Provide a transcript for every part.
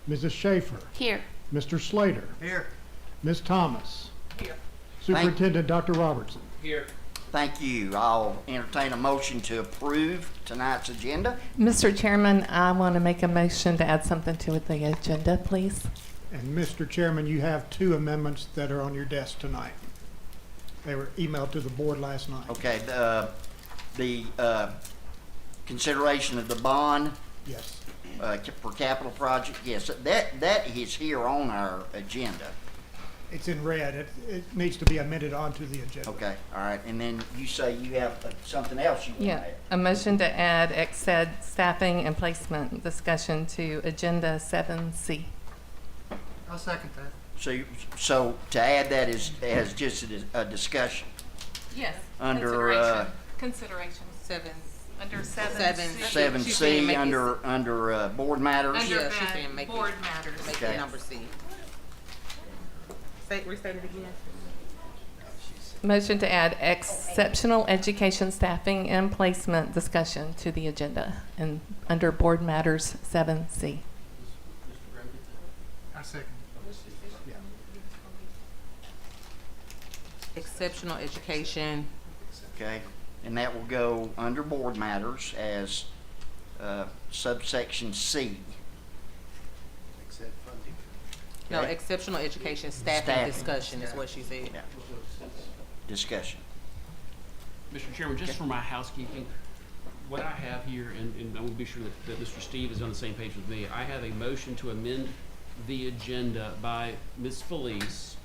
Mrs. Schaefer. Here. Mr. Slater. Here. Ms. Thomas. Here. Superintendent Dr. Robertson. Here. Thank you. I'll entertain a motion to approve tonight's agenda. Mr. Chairman, I want to make a motion to add something to the agenda, please. And Mr. Chairman, you have 2 amendments that are on your desk tonight. They were emailed to the board last night. Okay, the consideration of the bond Yes. for capital project, yes, that is here on our agenda. It's in red. It needs to be amended onto the agenda. Okay, all right, and then you say you have something else you want to Yeah, add. a motion to add XED staffing and placement discussion to agenda 7C. I'll second that. So to add that is as just a discussion Yes. under Consideration. Under Seven. 7C under board matters. Yeah, she's saying make board it, matters. make Okay. it number C. Restate it again. Motion to add exceptional education staffing and placement discussion to the agenda and under board matters 7C. I second. Exceptional education. Okay, and that will go under board matters as subsection C. No, Okay. exceptional education staffing Staffing. discussion is what she said. Yeah. Discussion. Mr. Chairman, just for my housekeeping, what I have here, and I want to be sure that Mr. Steve is on the same page with me, I have a motion to amend the agenda by Ms. Felice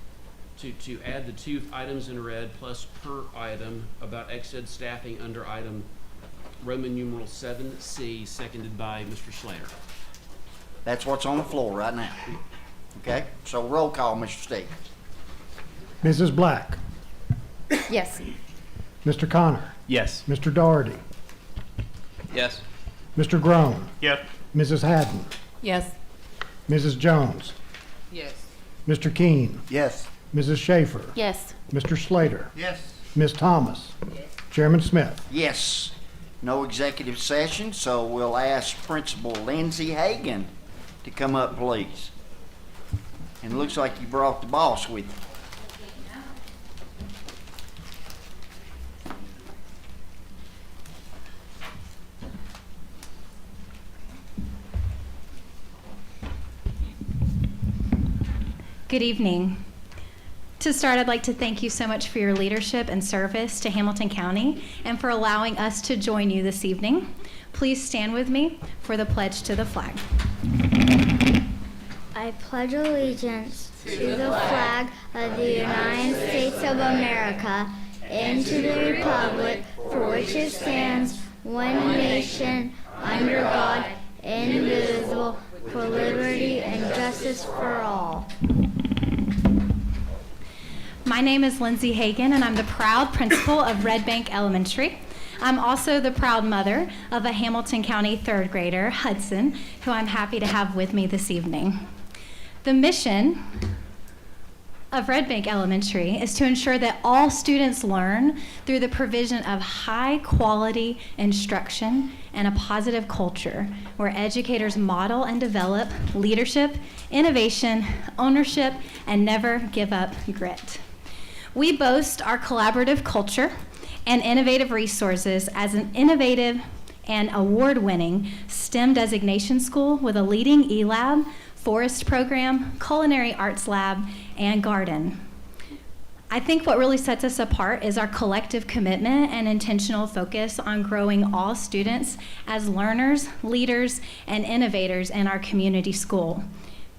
to add the 2 items in red plus per item about XED staffing under item Roman numeral 7C, seconded by Mr. Slater. That's what's on the floor right now. Okay, so roll call, Mr. Steve. Mrs. Black. Yes. Mr. Connor. Yes. Mr. Doherty. Yes. Mr. Groan. Yep. Mrs. Haddon. Yes. Mrs. Jones. Yes. Mr. Keene. Yes. Mrs. Schaefer. Yes. Mr. Slater. Yes. Ms. Thomas. Chairman Smith. Yes. No executive session, so we'll ask Principal Lindsay Hagan to come up, please. And it looks like you brought the boss with you. Good evening. To start, I'd like to thank you so much for your leadership and service to Hamilton County and for allowing us to join you this evening. Please stand with me for the pledge to the flag. I pledge allegiance to the flag of the United States of America and to the republic for which it stands, one nation, under God, indivisible, for liberty and justice for all. My name is Lindsay Hagan, and I'm the proud principal of Red Bank Elementary. I'm also the proud mother of a Hamilton County third grader, Hudson, who I'm happy to have with me this evening. The mission of Red Bank Elementary is to ensure that all students learn through the provision of high-quality instruction and a positive culture where educators model and develop leadership, innovation, ownership, and never give up grit. We boast our collaborative culture and innovative resources as an innovative and award-winning STEM designation school with a leading e-lab, forest program, culinary arts lab, and garden. I think what really sets us apart is our collective commitment and intentional focus on growing all students as learners, leaders, and innovators in our community school,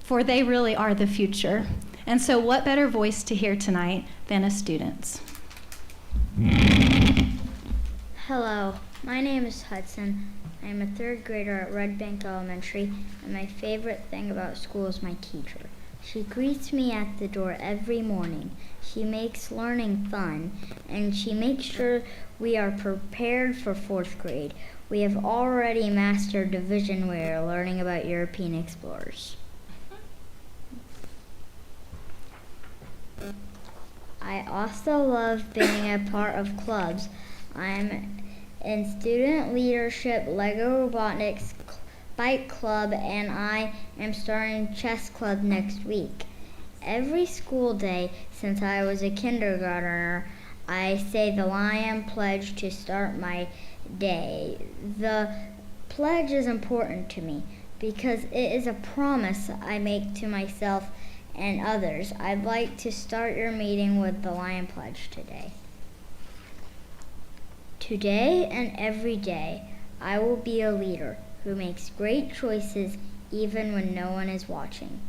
for they really are the future. And so what better voice to hear tonight than a student's? Hello, my name is Hudson. I am a third grader at Red Bank Elementary, and my favorite thing about school is my teacher. She greets me at the door every morning. She makes learning fun, and she makes sure we are prepared for 4th grade. We have already mastered division. We are learning about European explorers. I also love being a part of clubs. I'm in student leadership, Lego robotics bike club, and I am starting chess club next week. Every school day since I was a kindergartner, I say the Lion Pledge to start my day. The pledge is important to me because it is a promise I make to myself and others. I'd like to start your meeting with the Lion Pledge today. Today and every day, I will be a leader who makes great choices even when no one is watching.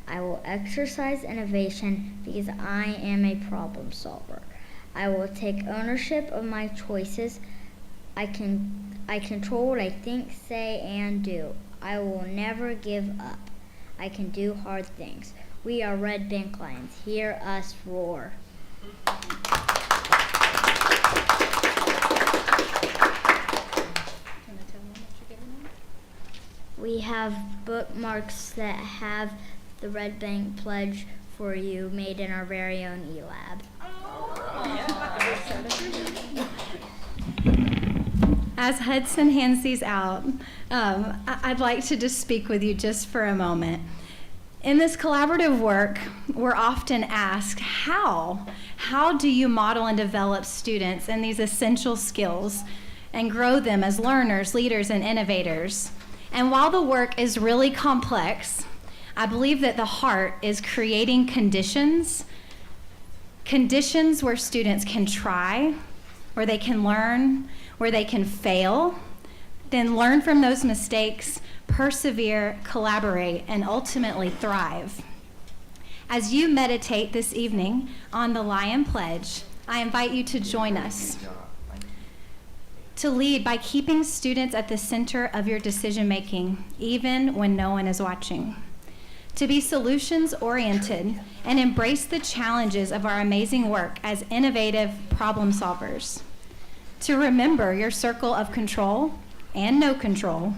I will exercise innovation because I am a problem solver. I will take ownership of my choices. I control what I think, say, and do. I will never give up. I can do hard things. We are Red Bank Lions. Hear us roar. We have bookmarks that have the Red Bank Pledge for you made in our very own eLab. As Hudson hands these out, I'd like to just speak with you just for a moment. In this collaborative work, we're often asked, how do you model and develop students in these essential skills and grow them as learners, leaders, and innovators? And while the work is really complex, I believe that the heart is creating conditions where students can try, where they can learn, where they can fail, then learn from those mistakes, persevere, collaborate, and ultimately thrive. As you meditate this evening on the Lion Pledge, I invite you to join us to lead by keeping students at the center of your decision making, even when no one is watching. To be solutions oriented and embrace the challenges of our amazing work as innovative problem solvers. To remember your circle of control and no control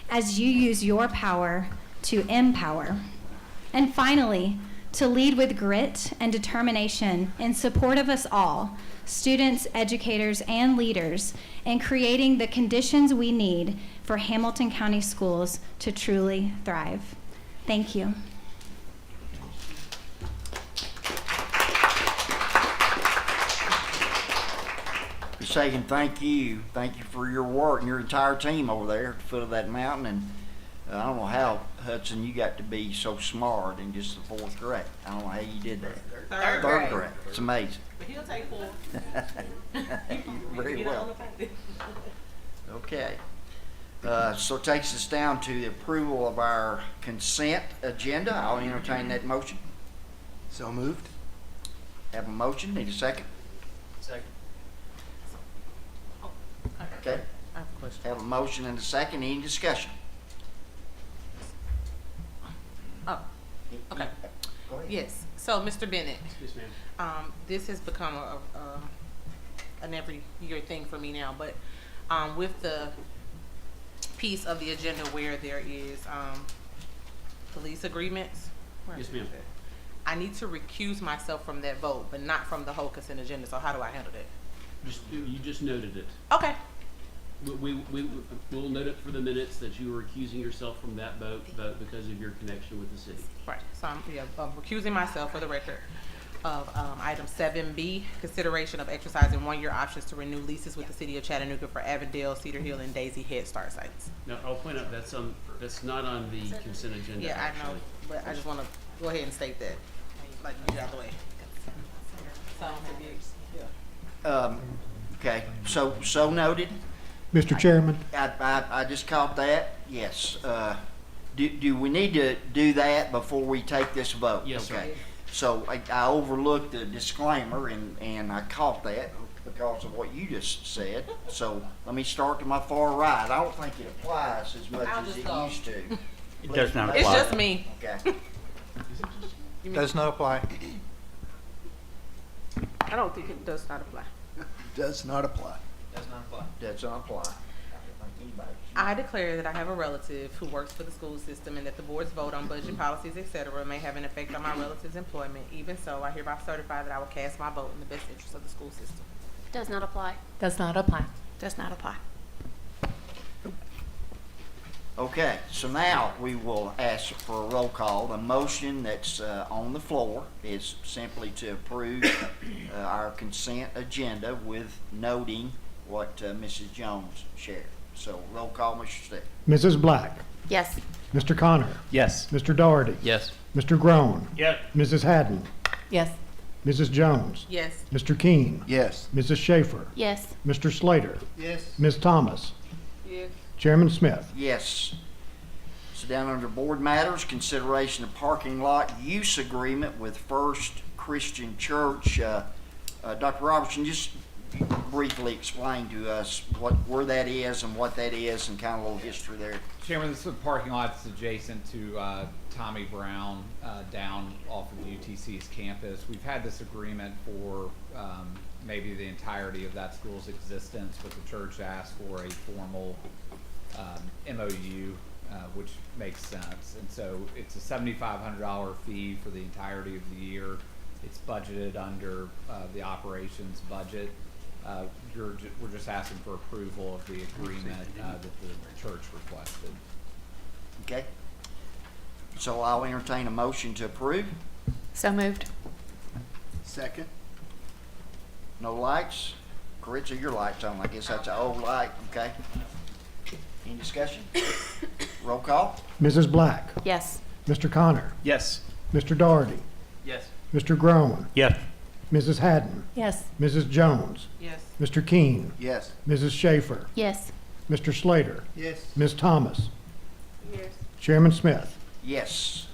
as you use your power to empower. And finally, to lead with grit and determination in support of us all, students, educators, and leaders, in creating the conditions we need for Hamilton County schools to truly thrive. Thank you. Ms. Hagan, thank you. Thank you for your work and your entire team over there at the foot of that mountain. And I don't know how, Hudson, you got to be so smart in just the 4th grade. I don't know how you did that. Third grade. It's amazing. But he'll take 4. Very well. Okay. So it takes us down to the approval of our consent agenda. I'll entertain that motion. So moved. Have a motion. Need a second? Second. Okay. I have a question. Have a motion and a second. Any discussion? Oh, okay. Go ahead. Yes. So, Mr. Bennett, Yes, ma'am. this has become an every year thing for me now, but with the piece of the agenda where there is police agreements. Where Yes, is ma'am. it? I need to recuse myself from that vote, but not from the whole consent agenda. So how do I handle that? You just noted it. Okay. We'll note it for the minutes that you were recusing yourself from that vote because of your connection with the city. Right. So I'm recusing myself for the record of item 7B, consideration of exercising 1-year options to renew leases with the city of Chattanooga for Avondale, Cedar Hill, and Daisy Head Start sites. Now, I'll point out that's not on the consent agenda. Yeah, I know, actually. but I just want to go ahead and state that, like, get out the way. Okay. So noted. Mr. Chairman, I just caught that. Yes. Do we need to do that before we take this vote? Yes, sir. Okay. So I overlooked the disclaimer and I caught that because of what you just said. So let me start to my far right. I don't think it applies as much I'll as just it go. used to. It does not It's apply. just me. Okay. Does not apply. I don't think it does not apply. Does not apply. Does not apply. Does not apply. I don't think anybody should. I declare that I have a relative who works for the school system and that the board's vote on budget policies, etc., may have an effect on my relative's employment. Even so, I hereby certify that I will cast my vote in the best interest of the school system. Does not apply. Does not apply. Does not apply. Okay, so now we will ask for a roll call. The motion that's on the floor is simply to approve our consent agenda with noting what Mrs. Jones shared. So roll call, Mr. Stick. Mrs. Black, Yes. Mr. Connor, Yes. Mr. Doherty, Yes. Mr. Groan, Yes. Mrs. Haddon, Yes. Mrs. Jones, Yes. Mr. Keene, Yes. Mrs. Schaefer, Yes. Mr. Slater, Yes. Ms. Thomas, Yes. Chairman Smith. Yes. So down under board matters, consideration of parking lot use agreement with First Christian Church. Dr. Robertson, just briefly explain to us where that is and what that is and kind of a little history there. Chairman, this is a parking lot that's adjacent to Tommy Brown down off of UTC's campus. We've had this agreement for maybe the entirety of that school's existence, but the church asked for a formal MOU, which makes sense. And so it's a $7,500 fee for the entirety of the year. It's budgeted under the operations budget. We're just asking for approval of the agreement that the church requested. Okay? So I'll entertain a motion to approve. So moved. Second? No lights? Caritza, your light's on. I guess that's an old light, okay? Any discussion? Roll call? Mrs. Black, Yes. Mr. Connor, Yes. Mr. Doherty, Yes. Mr. Groan, Yes. Mrs. Haddon, Yes. Mrs. Jones, Yes. Mr. Keene, Yes. Mrs. Schaefer, Yes. Mr. Slater, Yes. Ms. Thomas, Yes. Chairman Smith. Yes.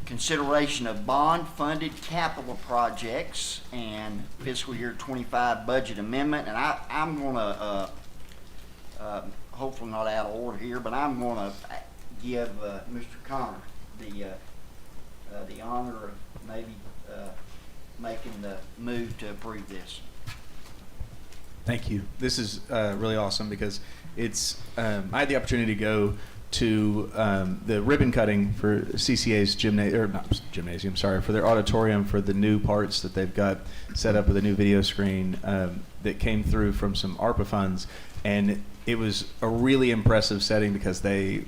Consideration of bond-funded capital projects and fiscal year 25 budget amendment. And I'm gonna, hopefully not out of order here, but I'm gonna give Mr. Connor the honor of maybe making the move to approve this. Thank you. This is really awesome because it's I had the opportunity to go to the ribbon cutting for CCA's gymnasium, for their auditorium for the new parts that they've got set up with a new video screen that came through from some ARPA funds. And it was a really impressive setting because they,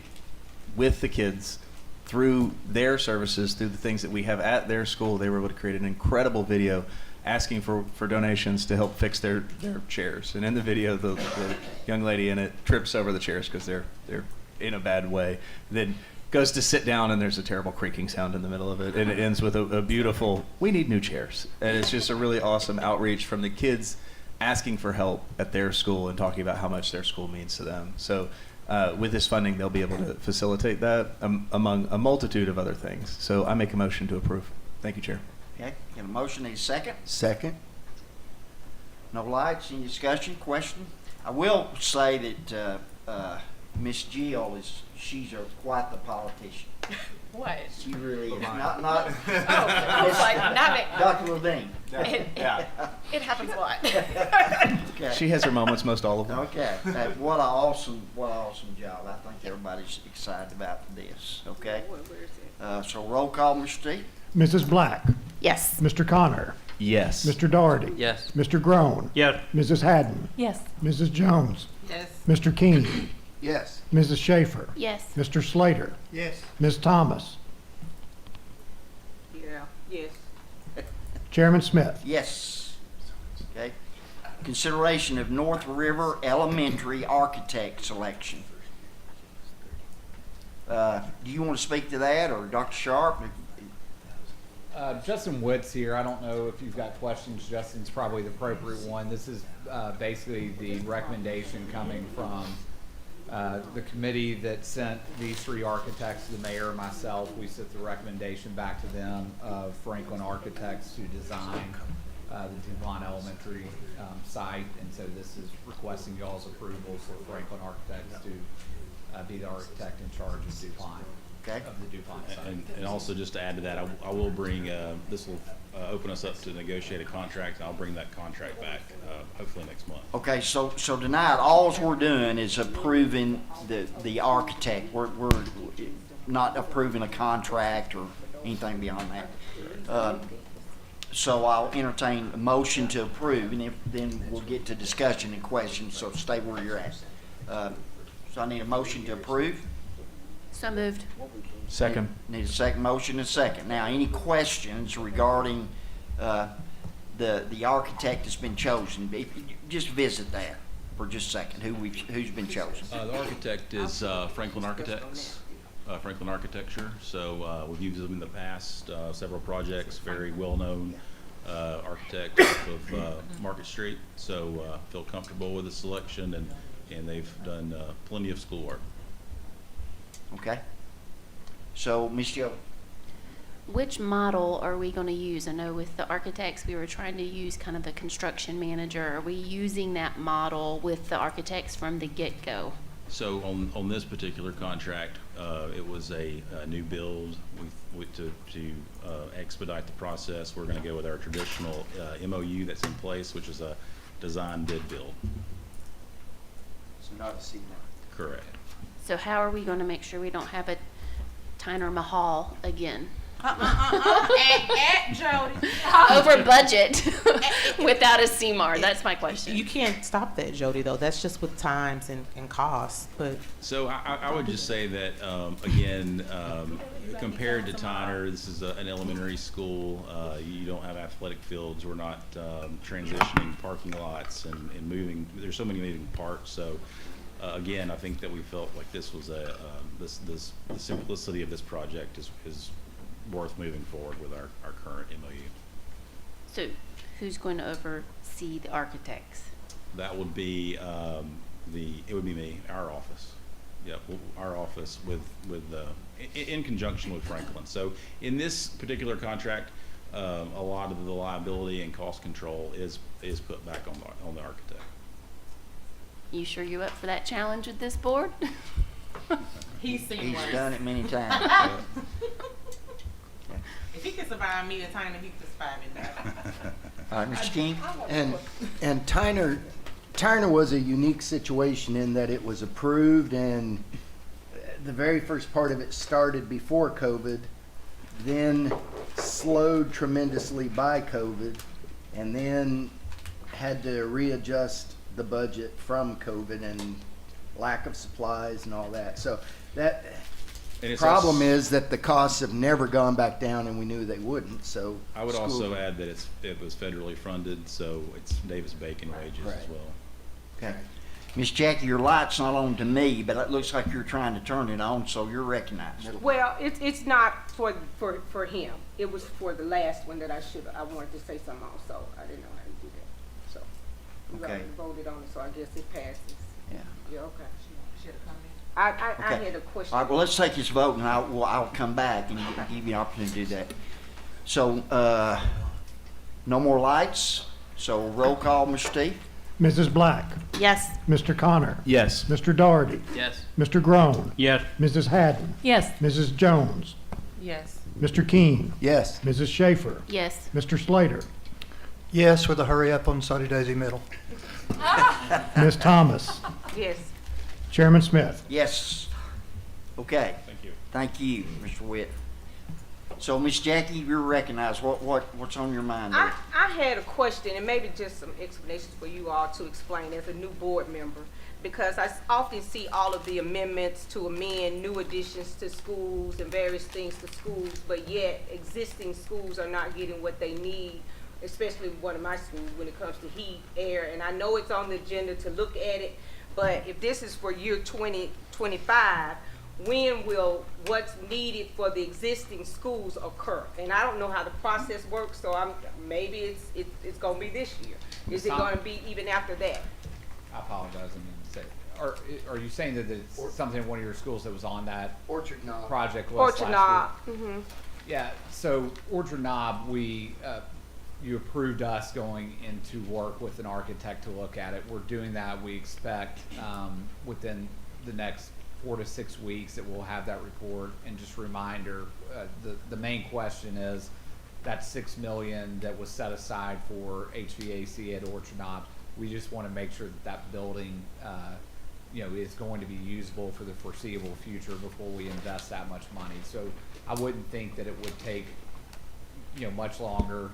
with the kids, through their services, through the things that we have at their school, they were able to create an incredible video asking for donations to help fix their chairs. And in the video, the young lady in it trips over the chairs because they're in a bad way, then goes to sit down and there's a terrible creaking sound in the middle of it. And it ends with a beautiful, we need new chairs. And it's just a really awesome outreach from the kids asking for help at their school and talking about how much their school means to them. So with this funding, they'll be able to facilitate that among a multitude of other things. So I make a motion to approve. Thank you, Chair. Okay, get a motion, need a second? Second? No lights, any discussion, question? I will say that Miss Jill she's quite the politician. What? She really is. Not I was like, not me. Dr. Levine. It happens a lot. Okay. She has her moments, most all of them. Okay, what an awesome job. I think everybody's excited about this, okay? So roll call, Mr. Steve? Mrs. Black, Yes. Mr. Connor, Yes. Mr. Doherty, Yes. Mr. Groan, Yes. Mrs. Haddon, Yes. Mrs. Jones, Yes. Mr. Keene, Yes. Mrs. Schaefer, Yes. Mr. Slater, Yes. Ms. Thomas, Yeah. Yes. Chairman Smith. Yes. Okay. Consideration of North River Elementary architect selection. Do you want to speak to that, or Dr. Sharp? Justin Wood's here. I don't know if you've got questions. Justin's probably the appropriate one. This is basically the recommendation coming from the committee that sent these three architects, the mayor and myself. We sent the recommendation back to them of Franklin Architects to design the DuPont Elementary site. And so this is requesting y'all's approval for Franklin Architects to be the architect in charge of DuPont. Okay. Of the DuPont site. And also just to add to that, I will bring, this will open us up to negotiate a contract, and I'll bring that contract back, hopefully next month. Okay, so tonight, all we're doing is approving the architect. We're not approving a contract or anything beyond that. So I'll entertain a motion to approve, and then we'll get to discussion and questions, so stay where you're at. So I need a motion to approve. So moved. Second. Need a second motion and a second. Now, any questions regarding the architect that's been chosen? Just visit that for just a second, who's been chosen. The architect is Franklin Architects, Franklin Architecture. So we've used them in the past, several projects, very well-known architect off of Market Street. So feel comfortable with the selection, and they've done plenty of schoolwork. Okay? So, Ms. Joe, Which model are we going to use? I know with the architects, we were trying to use kind of the construction manager. Are we using that model with the architects from the get-go? So on this particular contract, it was a new build. To expedite the process, we're going to go with our traditional MOU that's in place, which is a design bid build. so not a CMAR. Correct. So how are we going to make sure we don't have a Tyner Mahal again? Jody. Over budget without a CMAR? That's my question. You can't stop that, Jody, though. That's just with times and costs. But So I would just say that, again, compared to Tyner, this is an elementary school. You don't have athletic fields. We're not transitioning parking lots and moving. There's so many moving parts. So, again, I think that we felt like this was the simplicity of this project is worth moving forward with our current MOU. So who's going to oversee the architects? That would be it would be me, our office. Yeah, our office with in conjunction with Franklin. So in this particular contract, a lot of the liability and cost control is put back on the architect. You sure you up for that challenge with this board? he's seen He's worse. done it many times. If he can survive me, the time he can survive it better. All right, Mr. King? And Tyner was a unique situation in that it was approved, and the very first part of it started before COVID, then slowed tremendously by COVID, and then had to readjust the budget from COVID and lack of supplies and all that. So that And it's problem also- is that the costs have never gone back down, and we knew they wouldn't. So I would school- also add that it was federally funded, so it's Davis-Bacon wages as Right. well. Okay. Miss Jackie, your light's not on to me, but it looks like you're trying to turn it on, so you're recognized. Well, it's not for him. It was for the last one that I wanted to say something on, so I didn't know how to do that. So we Okay. already voted on it, so I guess it passes. Yeah. Yeah, okay. Should have come in. I Okay. had a question. All right, well, let's take this vote, and I'll come back and give you an opportunity to do that. So, no more lights, so roll call, Mr. Steve? Mrs. Black, Yes. Mr. Connor, Yes. Mr. Doherty, Yes. Mr. Groan, Yes. Mrs. Haddon, Yes. Mrs. Jones, Yes. Mr. King, Yes. Mrs. Schaefer, Yes. Mr. Slater, Yes, with a hurry up on Sunny Daisy Middle. Ms. Thomas, Yes. Chairman Smith. Yes. Okay. Thank you. Thank you, Mr. Witt. So, Miss Jackie, you're recognized. What's on your mind there? I had a question, and maybe just some explanations for you all to explain as a new board member, because I often see all of the amendments to amend new additions to schools and various things to schools, but yet existing schools are not getting what they need, especially one of my schools when it comes to heat, air, and I know it's on the agenda to look at it, but if this is for year 2025, when will what's needed for the existing schools occur? And I don't know how the process works, so maybe it's gonna be this year. Is it gonna be even after that? I apologize, I didn't say. Are you saying that it's something in one of your schools that was on that Orchard Knob. project list Orchard Knob. last week? Yeah, so Orchard Knob, you approved us going into work with an architect to look at it. We're doing that. We expect within the next 4 to 6 weeks that we'll have that report. And just a reminder, the main question is that $6 million that was set aside for HVAC at Orchard Knob. We just want to make sure that that building, is going to be usable for the foreseeable future before we invest that much money. So I wouldn't think that it would take, much longer.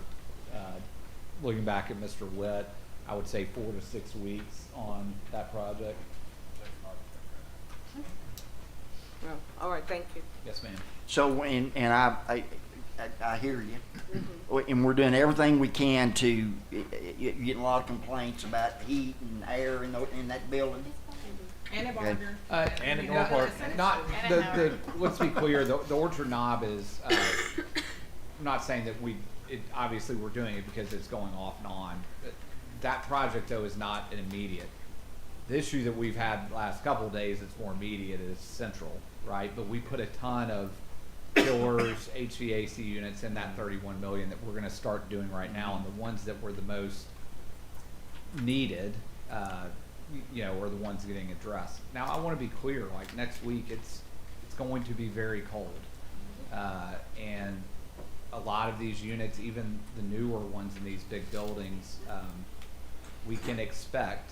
Looking back at Mr. Witt, I would say 4 to 6 weeks on that project. Oh, all right, thank you. Yes, ma'am. So, and I hear you. And we're doing everything we can to, you're getting a lot of complaints about heat and air in that building. And a Okay. burger. And a door part, not, let's be clear, the Orchard Knob is, I'm not saying that obviously we're doing it because it's going off and on. That project though is not an immediate. The issue that we've had the last couple of days that's more immediate is Central, right? But we put a ton of chillers, HVAC units in that 31 million that we're gonna start doing right now, and the ones that were the most needed, are the ones getting addressed. Now, I wanna be clear, like next week, it's going to be very cold. And a lot of these units, even the newer ones in these big buildings, we can expect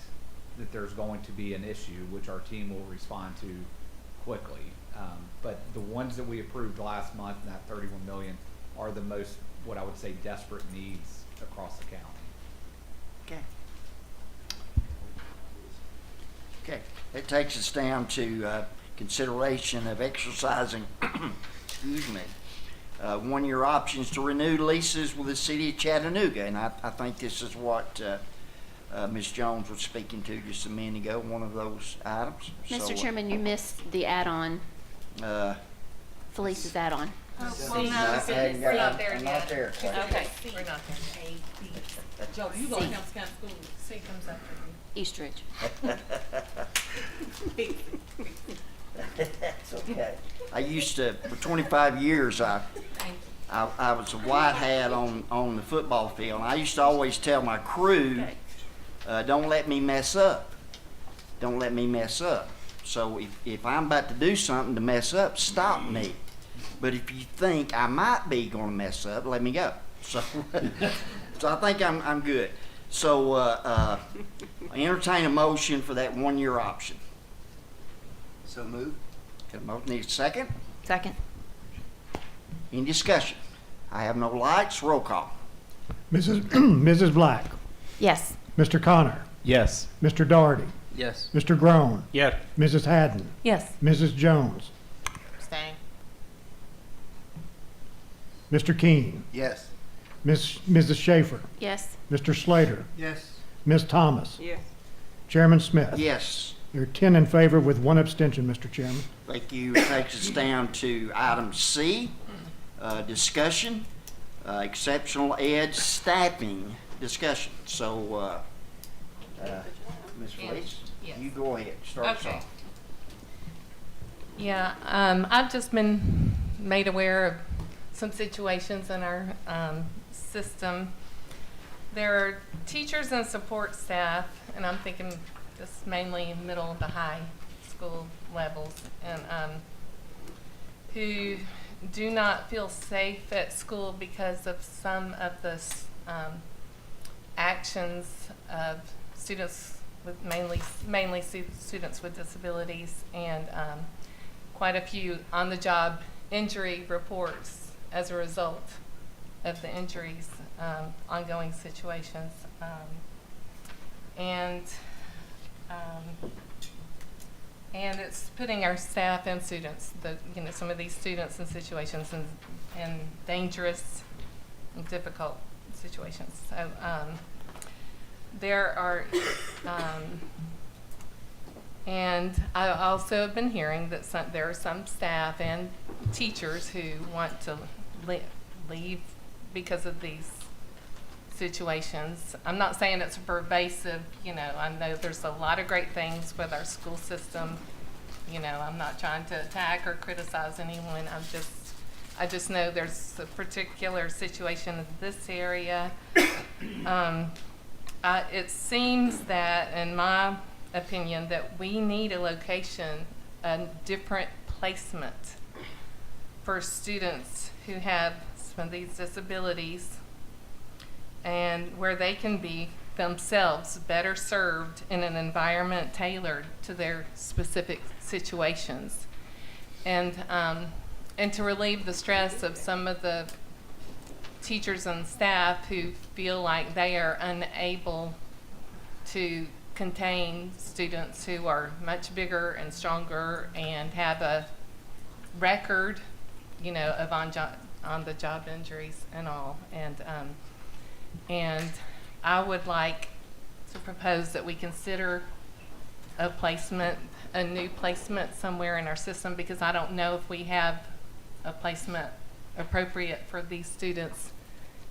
that there's going to be an issue, which our team will respond to quickly. But the ones that we approved last month in that 31 million are the most, what I would say, desperate needs across the county. Okay. Okay, that takes us down to consideration of exercising, excuse me, one-year options to renew leases with the city of Chattanooga. And I think this is what Ms. Jones was speaking to just a minute ago, one of those items. Mr. Chairman, you missed the add-on, Felice's add-on. We're not there I'm yet. not there. Okay. We're not there. Joe, you go to Hampton County School. C comes up for Eastridge. It's okay. I used to, for 25 years, I was a white hat on the football field. And I used to always tell my crew, don't let me mess up. Don't let me mess up. So if I'm about to do something to mess up, stop me. But if you think I might be going to mess up, let me go. So, so I think I'm good. So I entertain a motion for that one-year option. So moved. Got a motion, need a second? Second. Any discussion? I have no lights, roll call. Mrs. Black, Yes. Mr. Connor, Yes. Mr. Doherty, Yes. Mr. Groan, Yes. Mrs. Haddon, Yes. Mrs. Jones, Abstain. Mr. Keene, Yes. Mrs. Schaefer, Yes. Mr. Slater, Yes. Ms. Thomas, Yes. Chairman Smith. Yes. There are 10 in favor with one abstention, Mr. Chairman. Thank you. It takes us down to item C, discussion, exceptional ed staffing discussion. So, Ms. Felice, Yes. you go ahead, start us Okay. off. Yeah, I've just been made aware of some situations in our system. There are teachers and support staff, and I'm thinking just mainly middle to high school levels, and who do not feel safe at school because of some of the actions of students with mainly students with disabilities, and quite a few on-the-job injury reports as a result of the injuries, ongoing situations, and it's putting our staff and students, some of these students in situations in dangerous and difficult situations. So there are, and I also have been hearing that there are some staff and teachers who want to leave because of these situations. I'm not saying it's pervasive, I know there's a lot of great things with our school system. I'm not trying to attack or criticize anyone. I just know there's a particular situation in this area. It seems that, in my opinion, that we need a location, a different placement for students who have some of these disabilities, and where they can be themselves better served in an environment tailored to their specific situations, and to relieve the stress of some of the teachers and staff who feel like they are unable to contain students who are much bigger and stronger and have a record, you know, of on the job injuries and all. And I would like to propose that we consider a new placement somewhere in our system, because I don't know if we have a placement appropriate for these students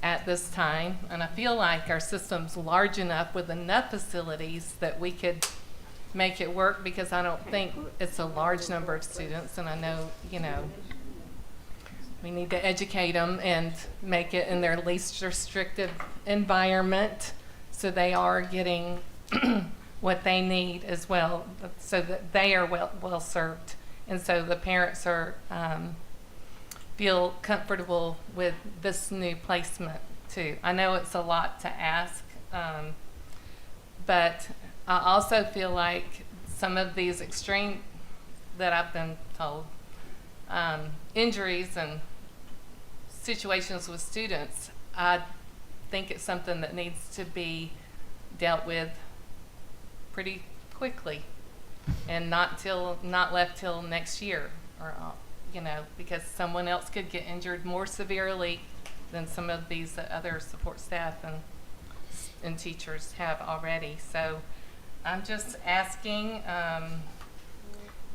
at this time. And I feel like our system's large enough with enough facilities that we could make it work, because I don't think it's a large number of students. And I know, you know, we need to educate them and make it in their least restrictive environment, so they are getting what they need as well, so that they are well served, and so the parents are feel comfortable with this new placement too. I know it's a lot to ask, but I also feel like some of these extreme that I've been told, injuries and situations with students, I think it's something that needs to be dealt with pretty quickly, and not left till next year, or you know, because someone else could get injured more severely than some of these other support staff and teachers have already. So I'm just asking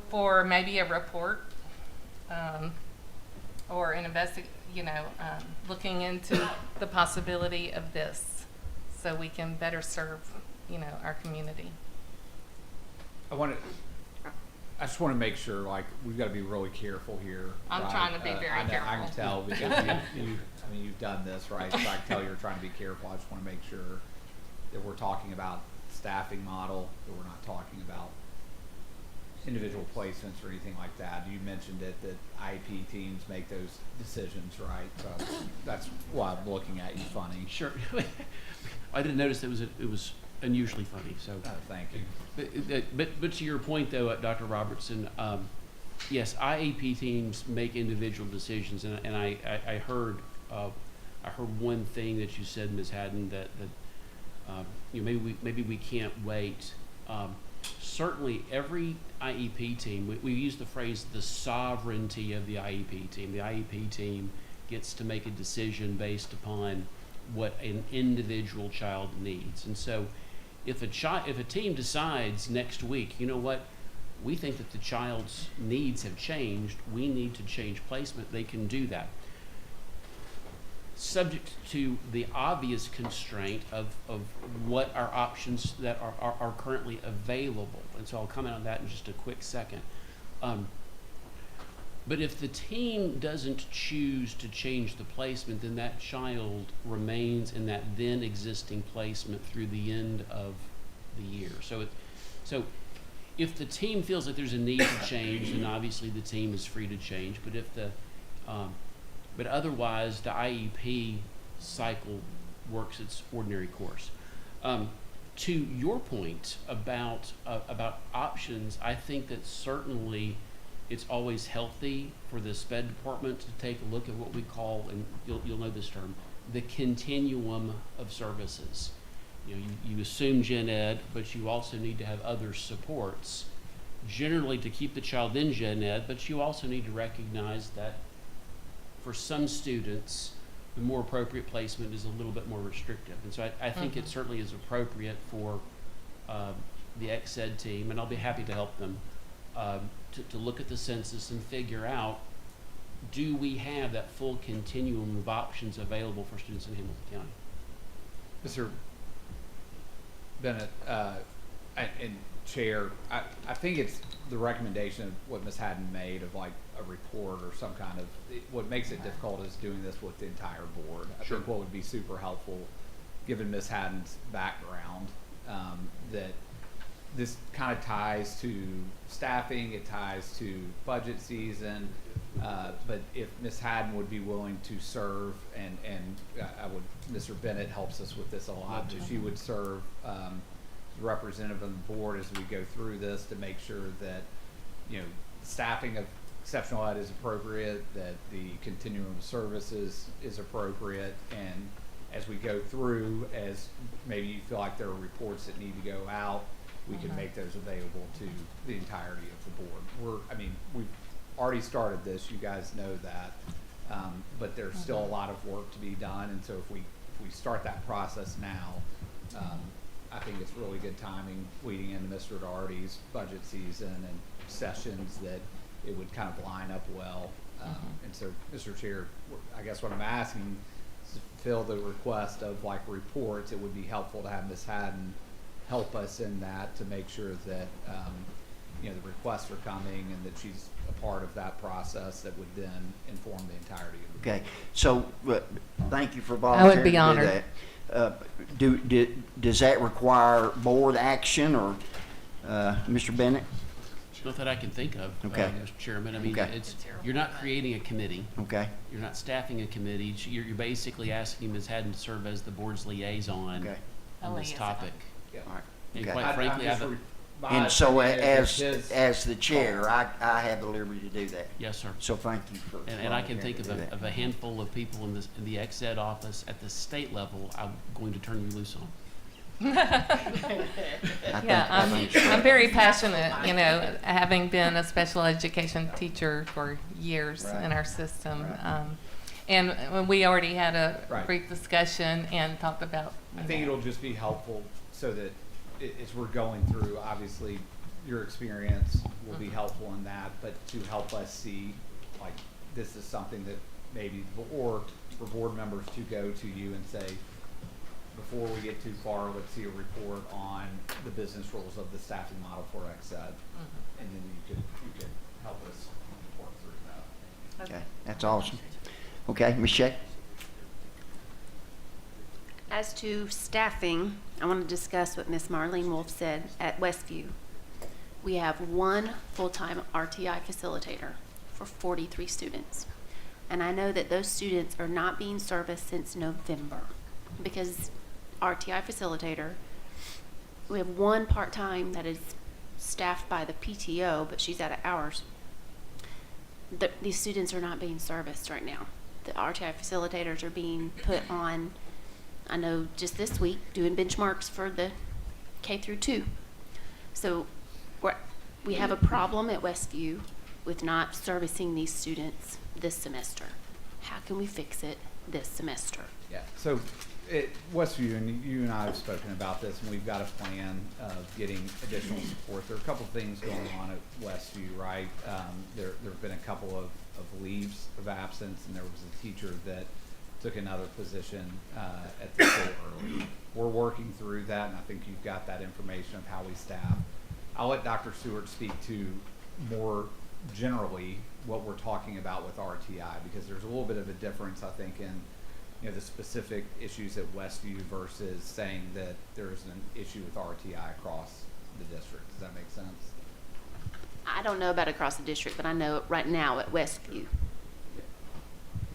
for maybe a report or an looking into the possibility of this, so we can better serve, you know, our community. I just want to make sure, like, we've got to be really careful here. I'm right? trying to be very careful. I can tell, because you've done this, right? So I can tell you're trying to be careful. I just want to make sure that we're talking about staffing model, that we're not talking about individual placements or anything like that. You mentioned it, that IEP teams make those decisions, right? So that's why I'm looking at you funny. Sure. I didn't notice it was unusually funny. So thank you. But to your point, though, Dr. Robertson, yes, IEP teams make individual decisions, and I heard one thing that you said, Ms. Haddon, that you know, maybe we can't wait. Certainly, every IEP team, we use the phrase the sovereignty of the IEP team. The IEP team gets to make a decision based upon what an individual child needs. And so if a team decides next week, you know what, we think that the child's needs have changed, we need to change placement, they can do that, subject to the obvious constraint of what our options that are currently available. And so I'll comment on that in just a quick second. But if the team doesn't choose to change the placement, then that child remains in that then existing placement through the end of the year. So if the team feels like there's a need to change, then obviously the team is free to change. But but otherwise, the IEP cycle works its ordinary course. To your point about options, I think that certainly it's always healthy for the SPED department to take a look at what we call, and you'll know this term, the continuum of services. You know, you assume gen ed, but you also need to have other supports, generally to keep the child in gen ed, but you also need to recognize that for some students, the more appropriate placement is a little bit more restrictive. And so I think it certainly is appropriate for the ex-ed team, and I'll be happy to help them, to look at the census and figure out, do we have that full continuum of options available for students in Hamilton County? Mr. Bennett, and Chair, I think it's the recommendation of what Ms. Haddon made of like a report or some kind of, what makes it difficult is doing this with the entire board. I think what would be super helpful, given Ms. Haddon's background, that this kind of ties to staffing, it ties to budget season, but if Ms. Haddon would be willing to serve, and I would, Mr. Bennett helps us with this a lot, if she would serve the representative on the board as we go through this to make sure that, you know, staffing of exceptional ed is appropriate, that the continuum of services is appropriate, and as we go through, as maybe you feel like there are reports that need to go out, we can make those available to the entirety of the board. already started this, you guys know that. But there's still a lot of work to be done, and so if we start that process now, I think it's really good timing leading into Mr. Doherty's budget season and sessions that it would kind of line up well. And so, Mr. Chair, I guess what I'm asking is to fill the request of like reports. It would be helpful to have Ms. Haddon help us in that to make sure that, you know, the requests are coming and that she's a part of that process that would then inform the entirety of the. Okay, so, thank you for I volunteering would be to do honored. that. Does that require board action, or, Mr. Bennett? Not that I can think of, Okay. Mr. Chairman. I mean, Okay. you're not creating a committee. Okay, You're not staffing a committee. You're basically asking Ms. Haddon to serve as the board's liaison okay. on this topic. Yeah. All right. And Okay. quite frankly, And so as as the chair, I have the liberty to do that. yes, sir. So thank you for. And I can think volunteering to do of a handful of people in the XED office at the state level I'm going to turn you loose on. I'm very passionate, you know, having been a special education teacher for years in our system. And we already had a Right. brief discussion and talked about. I think it'll just be helpful so that as we're going through, obviously, your experience will be helpful in that, but to help us see, like, this is something that maybe, or for board members to go to you and say, before we get too far, let's see a report on the business rules of the staffing model for XED. And then you could help us work through that. Okay, that's awesome. Okay, Ms. Shea? As to staffing, I want to discuss what Ms. Marlene Wolf said at Westview. We have one full-time RTI facilitator for 43 students. And I know that those students are not being serviced since November because RTI facilitator, we have one part-time that is staffed by the PTO, but she's out of hours. These students are not being serviced right now. The RTI facilitators are being put on, I know just this week, doing benchmarks for the K through 2. So we have a problem at Westview with not servicing these students this semester. How can we fix it this semester? Yeah, so Westview, and you and I have spoken about this, and we've got a plan of getting additional support. There are a couple things going on at Westview, right? There have been a couple of leaves of absence, and there was a teacher that took another position at the school early. We're working through that, and I think you've got that information of how we staff. I'll let Dr. Stewart speak to more generally what we're talking about with RTI, because there's a little bit of a difference, I think, in the specific issues at Westview versus saying that there's an issue with RTI across the district. Does that make sense? I don't know about across the district, but I know right now at Westview.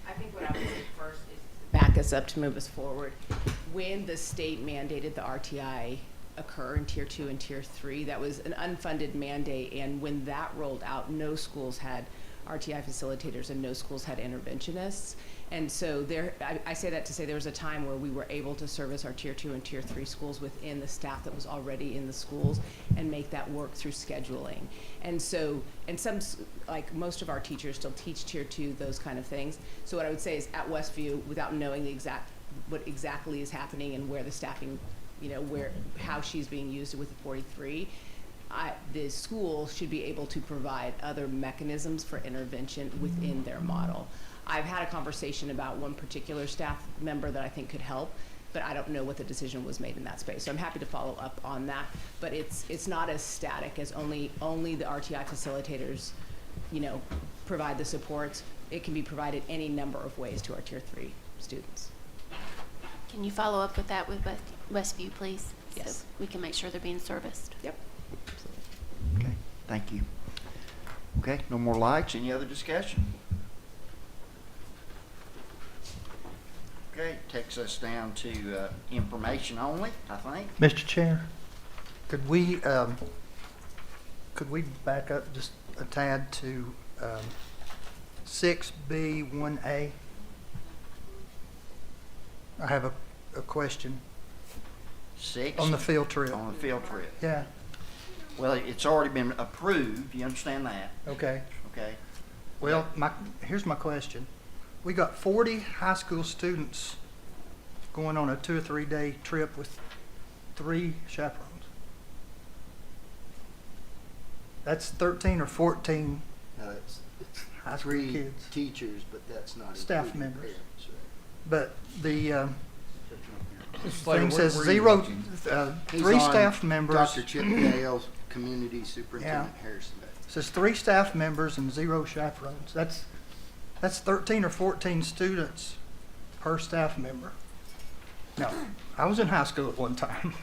I think what I would say first is to back us up to move us forward. When the state mandated the RTI occur in Tier 2 and Tier 3, that was an unfunded mandate, and when that rolled out, no schools had RTI facilitators and no schools had interventionists. And so I say that to say there was a time where we were able to service our Tier 2 and Tier 3 schools within the staff that was already in the schools and make that work through scheduling. And so, and some, like most of our teachers still teach Tier 2, those kind of things. So what I would say is at Westview, without knowing what exactly is happening and where the staffing, how she's being used with the 43, the school should be able to provide other mechanisms for intervention within their model. I've had a conversation about one particular staff member that I think could help, but I don't know what the decision was made in that space. So I'm happy to follow up on that, but it's not as static as only the RTI facilitators, provide the supports. It can be provided any number of ways to our Tier 3 students. Can you follow up with that with Westview, please? Yes. So we can make sure they're being serviced. Yep. Okay, thank you. Okay, no more lights. Any other discussion? Okay, takes us down to information only, I think. Mr. Chair, could we back up just a tad to 6B1A? I have a question 6. on the field trip. On the field trip. Yeah, Well, it's already been approved, you understand that? okay. Okay. Well, here's my question. We got 40 high school students going on a 2 or 3 day trip with 3 chaperones. That's 13 or 14 It's high school 3 kids. teachers, but that's not Staff including members. parents, right? But the Mr. Slater, thing says where are you 0, looking? He's 3 on staff members. Dr. Chip Dale, Community Superintendent Harrison. Says 3 staff members and 0 chaperones. That's 13 or 14 students per staff member. Now, I was in high school at one time,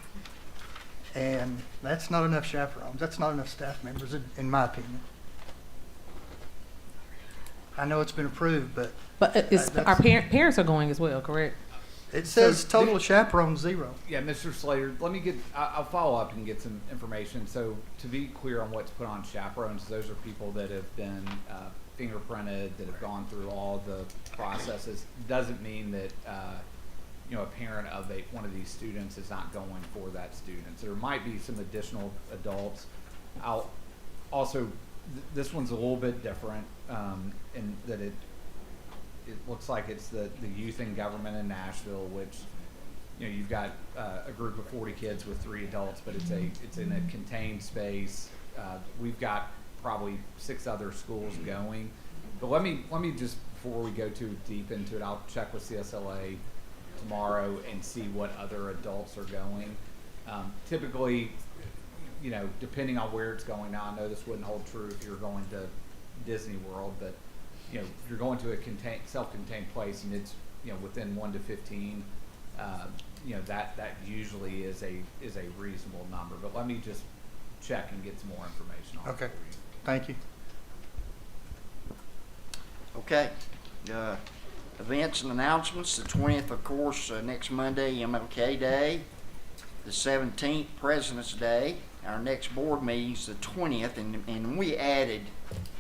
and that's not enough chaperones. That's not enough staff members, in my opinion. I know it's been approved, but But our parents are going as well, correct? it says total chaperones 0. Yeah, Mr. Slater, let me I'll follow up and get some information. So to be clear on what's put on chaperones, those are people that have been fingerprinted, that have gone through all the processes. Doesn't mean that, a parent of one of these students is not going for that student. So there might be some additional adults. I'll also, this one's a little bit different in that it looks like it's the youth in government in Nashville, which you've got a group of 40 kids with 3 adults, but it's in a contained space. We've got probably 6 other schools going, but let me just, before we go too deep into it, I'll check with CSLA tomorrow and see what other adults are going. Typically, depending on where it's going. Now, I know this wouldn't hold true if you're going to Disney World, but if you're going to a self-contained place and it's within 1 to 15, that usually is a reasonable number. But let me just check and get some more information on it for you. Thank you. Okay. Events and announcements. The 20th, of course, next Monday, MLK Day. The 17th, President's Day. Our next board meeting's the 20th, and we added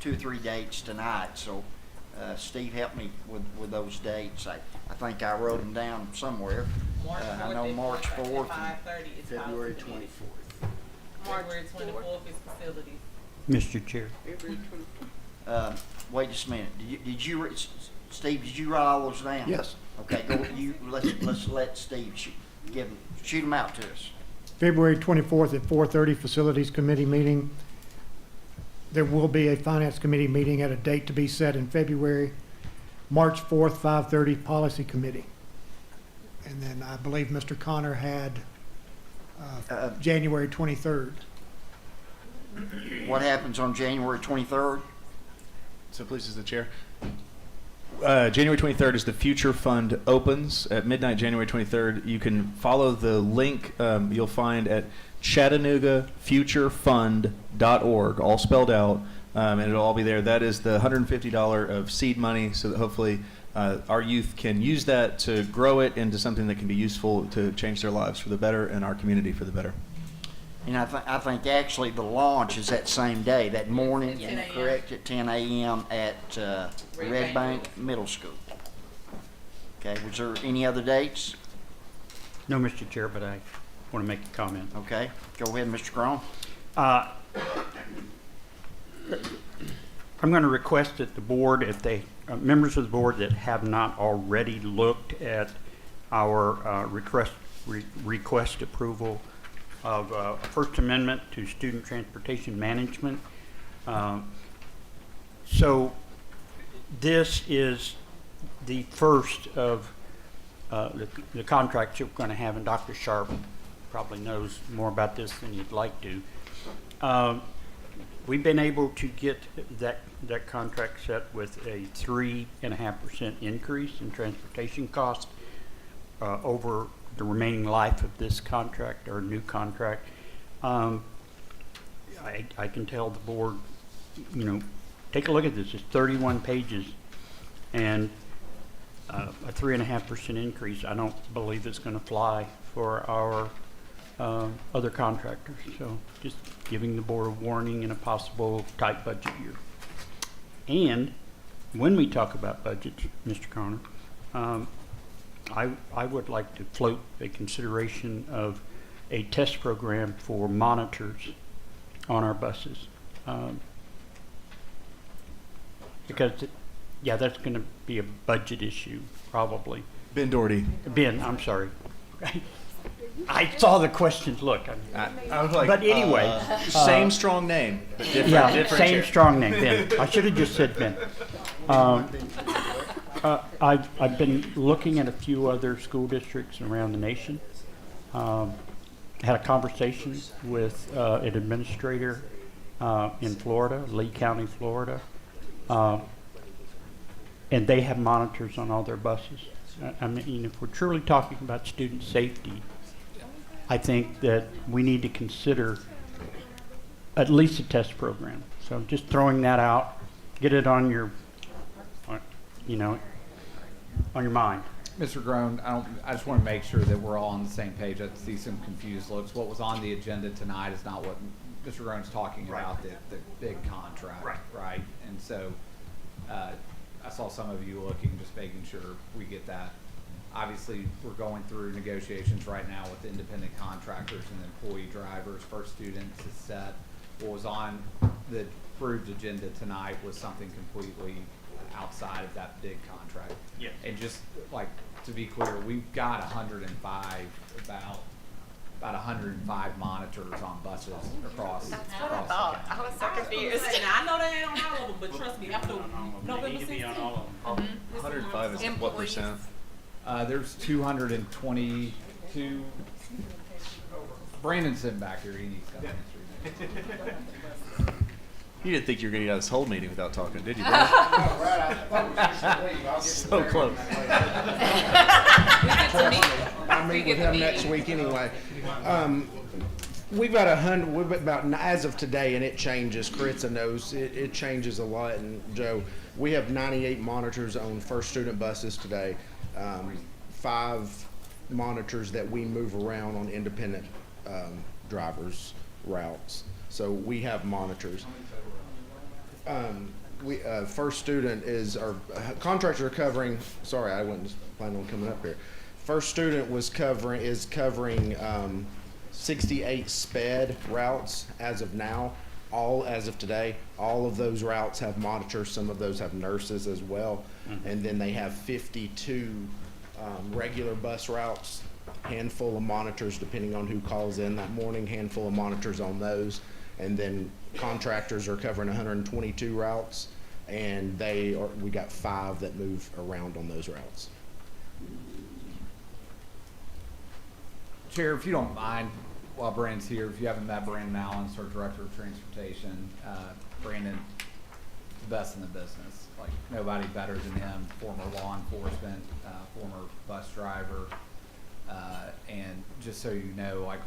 2 or 3 dates tonight. So, Steve, help me with those dates. I think I wrote them down somewhere. I know March 4th and February 24th. February 24th is facilities. Mr. Chair. Wait just a minute. Steve, did you write all those down? Yes. Okay, let's let Steve shoot them out to us. February 24th at 4:30, Facilities Committee meeting. There will be a Finance Committee meeting at a date to be set in February. March 4th, 5:30, Policy Committee. And then I believe Mr. Connor had January 23rd. What happens on January 23rd? So please, as the chair. January 23rd is the Future Fund opens at midnight, January 23rd. You can follow the link you'll find at ChattanoogaFutureFund.org, all spelled out, and it'll all be there. That is the $150 of seed money, so that hopefully our youth can use that to grow it into something that can be useful to change their lives for the better and our community for the better. And I think actually the launch is that same day, that morning, am I correct, at 10 a.m. at Red Bank Middle School. Okay, was there any other dates? No, Mr. Chair, but I want to make a comment. Okay, go ahead, Mr. Cron. I'm going to request that the board, if they, members of the board that have not already looked at our request approval of a First Amendment to Student Transportation Management. So this is the first of the contracts that we're going to have, and Dr. Sharp probably knows more about this than you'd like to. We've been able to get that contract set with a 3.5% increase in transportation costs over the remaining life of this contract or new contract. I can tell the board, take a look at this. It's 31 pages and a 3.5% increase. I don't believe it's going to fly for our other contractors. So just giving the board a warning in a possible tight budget year. And when we talk about budgets, Mr. Connor, I would like to float a consideration of a test program for monitors on our buses. Because, yeah, that's going to be a budget issue, probably. Ben Doherty. Ben, I'm sorry. I saw the questions look. I was like, but anyway. same strong name, but different, yeah, different same chair. strong name, Ben. I should have just said Ben. I've been looking at a few other school districts around the nation. Had a conversation with an administrator in Florida, Lee County, Florida, and they have monitors on all their buses. I mean, if we're truly talking about student safety, I think that we need to consider at least a test program. So just throwing that out, get it on your, you know, on your mind. Mr. Groen, I just want to make sure that we're all on the same page. I see some confused looks. What was on the agenda tonight is not what Mr. Groen's talking about, the big contract, right? And so I saw some of you looking, just making sure we get that. Obviously, we're going through negotiations right now with independent contractors and employee drivers. First Students is set. What was on the approved agenda tonight was something completely outside of that big contract. Yeah. And just like to be clear, we've got about 105 monitors on buses across. That's what I thought. I was so confused. I know they ain't on all of them, but trust me, after November They need to be on 16th. all of them. 105 is what percent? There's 222. Brandon's sitting back here. He needs to answer. You didn't think you were going to get out of this whole meeting without talking, did you, Ben? So close. I meet with him next week anyway. We've got as of today, and it changes. Caritza knows it changes a lot. And Joe, we have 98 monitors on First Student buses today. 5 monitors that we move around on independent drivers' routes. So we have monitors. First Student is our contractors are covering. Sorry, I wasn't planning on coming up here. First Student is covering 68 sped routes as of now. As of today, all of those routes have monitors. Some of those have nurses as well, and then they have 52 regular bus routes. Handful of monitors depending on who calls in that morning. Handful of monitors on those. And then contractors are covering 122 routes, and we got 5 that move around on those routes. Chair, if you don't mind, while Brandon's here, if you haven't met Brandon Allen, our Director of Transportation, Brandon, the best in the business. Like nobody better than him. Former law enforcement, former bus driver, and just so you know, like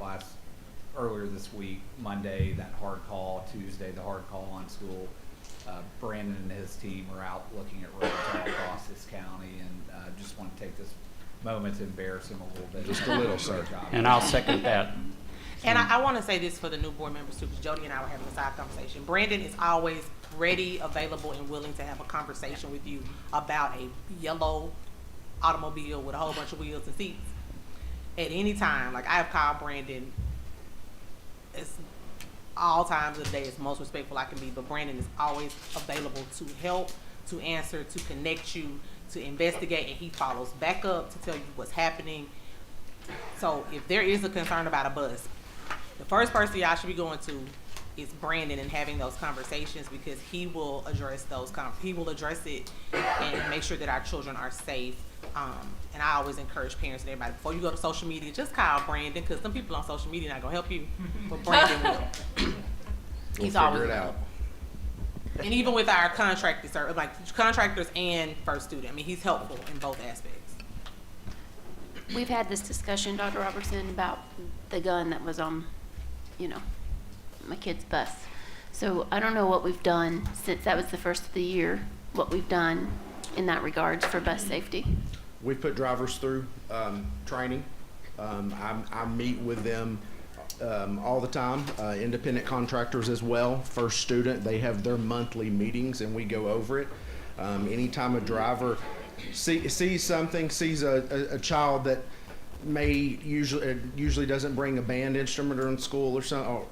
earlier this week, Monday, that hard call, Tuesday, the hard call on school. Brandon and his team are out looking at roads all across this county, and just want to take this moment to embarrass him a little bit. Just a little, sir. And I'll second that. And I want to say this for the new board members too, because Jody and I were having a side conversation. Brandon is always ready, available, and willing to have a conversation with you about a yellow automobile with a whole bunch of wheels and seats at any time. Like I have called Brandon. It's all times of the day, as most respectful I can be, but Brandon is always available to help, to answer, to connect you, to investigate, and he follows back up to tell you what's happening. So if there is a concern about a bus, the first person y'all should be going to is Brandon and having those conversations, because he will address he will address it and make sure that our children are safe. And I always encourage parents and everybody, before you go to social media, just call Brandon, because some people on social media not gonna help you, but Brandon will. He's We'll always figure it out. And even with our contractors, contractors and First Student, I mean, he's helpful in both aspects. We've had this discussion, Dr. Robertson, about the gun that was on, my kid's bus. So I don't know what we've done since that was the first of the year, what we've done in that regards for bus safety. We've put drivers through training. I meet with them all the time, independent contractors as well. First Student, they have their monthly meetings and we go over it. Anytime a driver sees something, sees a child that usually doesn't bring a band instrument or in school or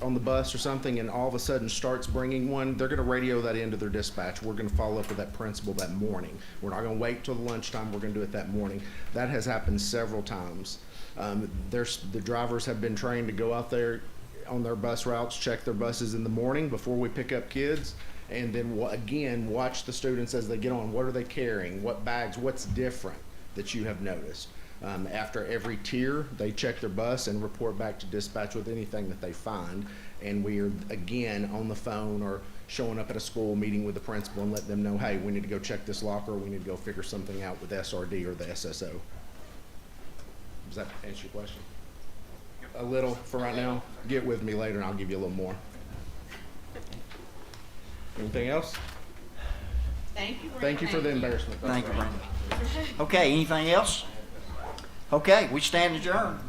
on the bus or something, and all of a sudden starts bringing one, they're going to radio that into their dispatch. We're going to follow up with that principal that morning. We're not going to wait till the lunchtime. We're going to do it that morning. That has happened several times. The drivers have been trained to go out there on their bus routes, check their buses in the morning before we pick up kids, and then again watch the students as they get on. What are they carrying? What bags? What's different that you have noticed? After every tier, they check their bus and report back to dispatch with anything that they find. And we are, again, on the phone or showing up at a school, meeting with the principal and let them know, hey, we need to go check this locker, or we need to go figure something out with SRD or the SSO. Does that answer your question? A little for right now. Get with me later and I'll give you a little more. Anything else? Thank you. Thank you for the embarrassment. Thank you, Brandon. Okay, anything else? Okay, we stand adjourned.